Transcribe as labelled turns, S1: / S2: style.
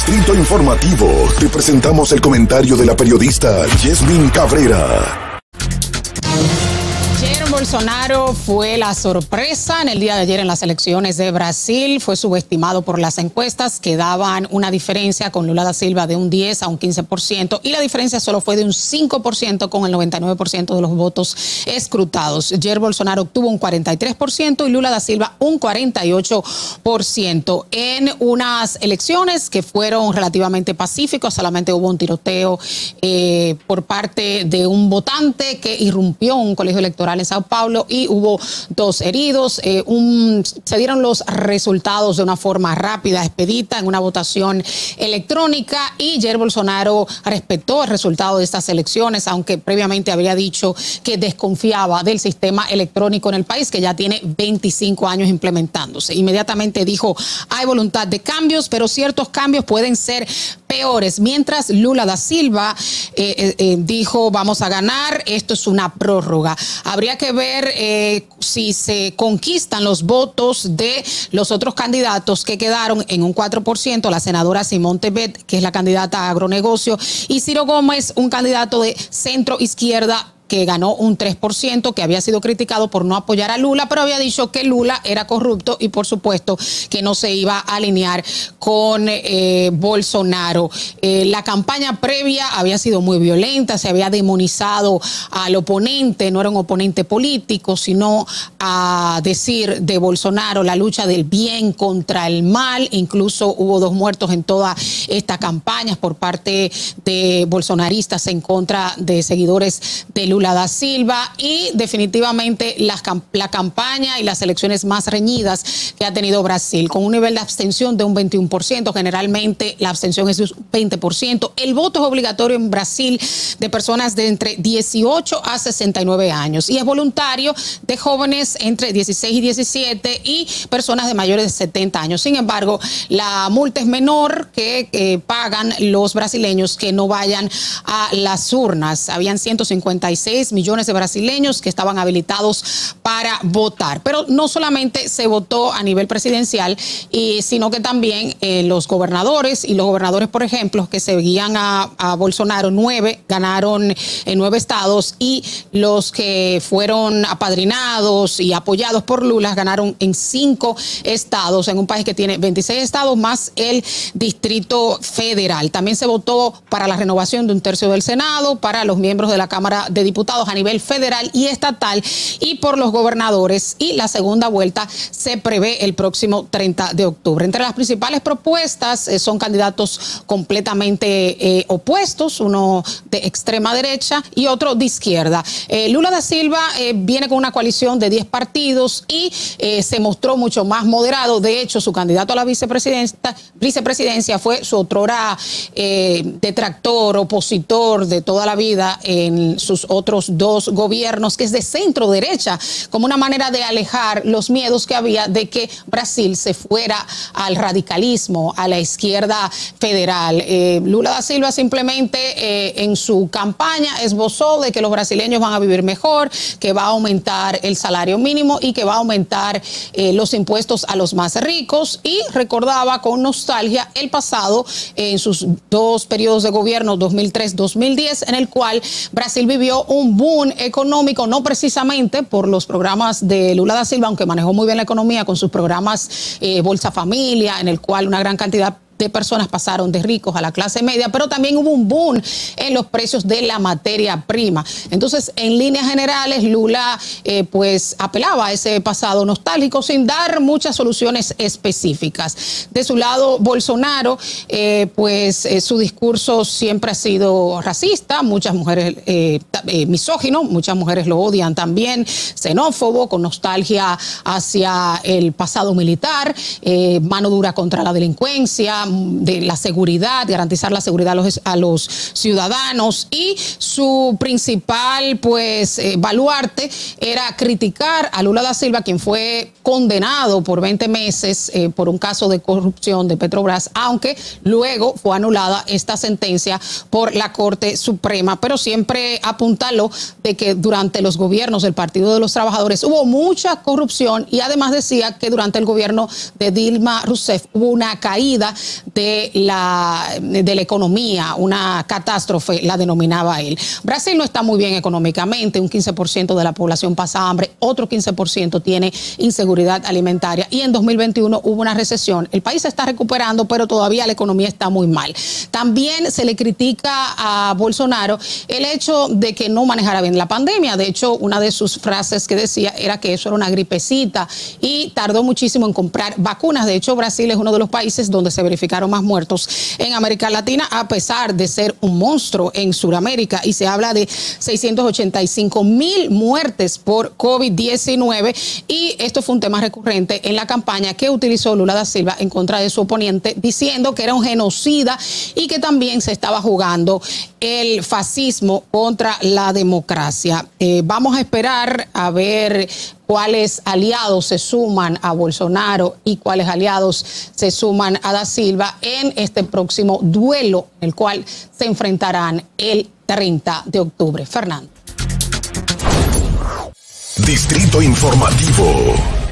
S1: Distrito Informativo, te presentamos el comentario de la periodista Yasmin Cabrera.
S2: Bolsonaro fue la sorpresa en el día de ayer en las elecciones de Brasil. Fue subestimado por las encuestas que daban una diferencia con Lula da Silva de un 10 a un 15% y la diferencia solo fue de un 5% con el 99% de los votos escrutados. Jair Bolsonaro obtuvo un 43% y Lula da Silva un 48% en unas elecciones que fueron relativamente pacíficas. Solamente hubo un tiroteo por parte de un votante que irrumpió en un colegio electoral en Sao Paulo y hubo 2 heridos. Se dieron los resultados de una forma rápida, expedita, en una votación electrónica y Jair Bolsonaro respetó el resultado de estas elecciones, aunque previamente había dicho que desconfiaba del sistema electrónico en el país, que ya tiene 25 años implementándose. Inmediatamente dijo, hay voluntad de cambios, pero ciertos cambios pueden ser peores. Mientras Lula da Silva dijo, vamos a ganar, esto es una prórroga. Habría que ver si se conquistan los votos de los otros candidatos que quedaron en un 4%, la senadora Simone Tebet, que es la candidata a agronegocio, y Ciro Gómez, un candidato de centro izquierda, que ganó un 3%, que había sido criticado por no apoyar a Lula, pero había dicho que Lula era corrupto y por supuesto que no se iba a alinear con Bolsonaro. La campaña previa había sido muy violenta, se había demonizado al oponente, no era un oponente político, sino a decir de Bolsonaro la lucha del bien contra el mal. Incluso hubo 2 muertos en toda esta campaña por parte de bolsonaristas en contra de seguidores de Lula da Silva, y definitivamente la campaña y las elecciones más reñidas que ha tenido Brasil, con un nivel de abstención de un 21%, generalmente la abstención es de un 20%. El voto es obligatorio en Brasil de personas de entre 18 a 69 años y es voluntario de jóvenes entre 16 y 17 y personas de mayores de 70 años. Sin embargo, la multa es menor que pagan los brasileños que no vayan a las urnas. Habían 156 millones de brasileños que estaban habilitados para votar. Pero no solamente se votó a nivel presidencial, sino que también los gobernadores, por ejemplo, que seguían a Bolsonaro, 9 ganaron en 9 estados, y los que fueron apadrinados y apoyados por Lula ganaron en 5 estados, en un país que tiene 26 estados más el Distrito Federal. También se votó para la renovación de 1/3 del Senado, para los miembros de la Cámara de Diputados a nivel federal y estatal, y por los gobernadores, y la segunda vuelta se prevé el próximo 30 de octubre. Entre las principales propuestas son candidatos completamente opuestos, uno de extrema derecha y otro de izquierda. Lula da Silva viene con una coalición de 10 partidos y se mostró mucho más moderado. De hecho, su candidato a la vicepresidencia fue su otrora detractor, opositor de toda la vida en sus otros 2 gobiernos, que es de centro derecha, como una manera de alejar los miedos que había de que Brasil se fuera al radicalismo, a la izquierda federal. Lula da Silva simplemente en su campaña esbozó de que los brasileños van a vivir mejor, que va a aumentar el salario mínimo y que va a aumentar los impuestos a los más ricos, y recordaba con nostalgia el pasado en sus 2 periodos de gobierno, 2003-2010, en el cual Brasil vivió un boom económico, no precisamente por los programas de Lula da Silva, aunque manejó muy bien la economía con sus programas Bolsa Familia, en el cual una gran cantidad de personas pasaron de ricos a la clase media, pero también hubo un boom en los precios de la materia prima. Entonces, en líneas generales, Lula pues apelaba a ese pasado nostálgico sin dar muchas soluciones específicas. De su lado, Bolsonaro, su discurso siempre ha sido racista, muchas mujeres misógino, muchas mujeres lo odian también, xenófobo, con nostalgia hacia el pasado militar, mano dura contra la delincuencia, de la seguridad, garantizar la seguridad a los ciudadanos, y su principal baluarte era criticar a Lula da Silva, quien fue condenado por 20 meses por un caso de corrupción de Petrobras, aunque luego fue anulada esta sentencia por la Corte Suprema, pero siempre apuntaló de que durante los gobiernos del Partido de los Trabajadores hubo mucha corrupción, y además decía que durante el gobierno de Dilma Rousseff hubo una caída de la economía, una catástrofe, la denominaba él. Brasil no está muy bien económicamente, un 15% de la población pasa hambre, otro 15% tiene inseguridad alimentaria y en 2021 hubo una recesión. El país se está recuperando, pero todavía la economía está muy mal. También se le critica a Bolsonaro el hecho de que no manejara bien la pandemia. De hecho, una de sus frases que decía era que eso era una gripecita y tardó muchísimo en comprar vacunas. De hecho, Brasil es uno de los países donde se verificaron más muertos en América Latina, a pesar de ser un monstruo en Sudamérica, y se habla de 685,000 muertes por COVID-19, y esto fue un tema recurrente en la campaña que utilizó Lula da Silva en contra de su oponente, diciendo que era un genocida y que también se estaba jugando el fascismo contra la democracia. Vamos a esperar a ver cuáles aliados se suman a Bolsonaro y cuáles aliados se suman a da Silva en este próximo duelo, en el cual se enfrentarán el 30 de octubre. Fernando.
S1: Distrito Informativo.